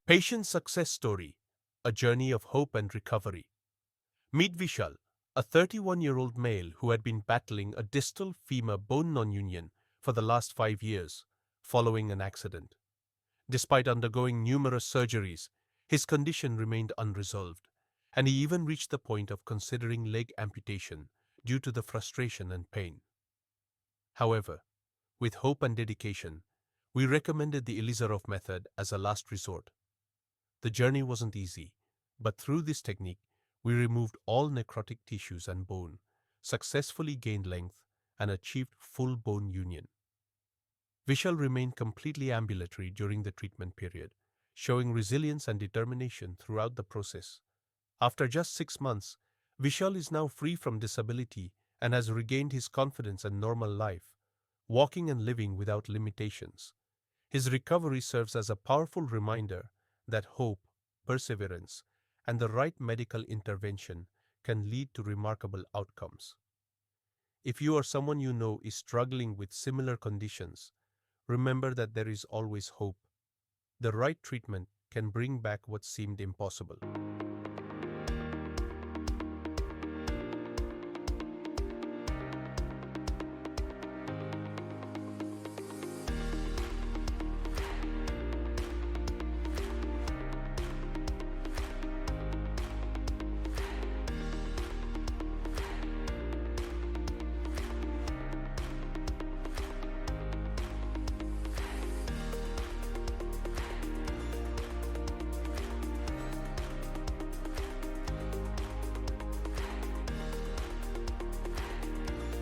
Patient success story, a journey of hope and recovery. Meet Vishal, a 31-year-old male who had been battling a distal femur bone nonunion for the last 5 years, following an accident. Despite undergoing numerous surgeries, his condition remained unresolved, and he even reached the point of considering leg amputation due to the frustration and pain. However, with hope and dedication, we recommended the Ilizarov method as a last resort. The journey wasn't easy, but through this technique, we removed all necrotic tissues and bone, successfully gained length, and achieved full bone union. Vishal remained completely ambulatory during the treatment period, showing resilience and determination throughout the process. After just 6 months, Vishal is now free from disability and has regained his confidence and normal life, walking and living without limitations. His recovery serves as a powerful reminder that hope, perseverance, and the right medical intervention can lead to remarkable outcomes. If you or someone you know is struggling with similar conditions, remember that there is always hope. The right treatment can bring back what seemed impossible.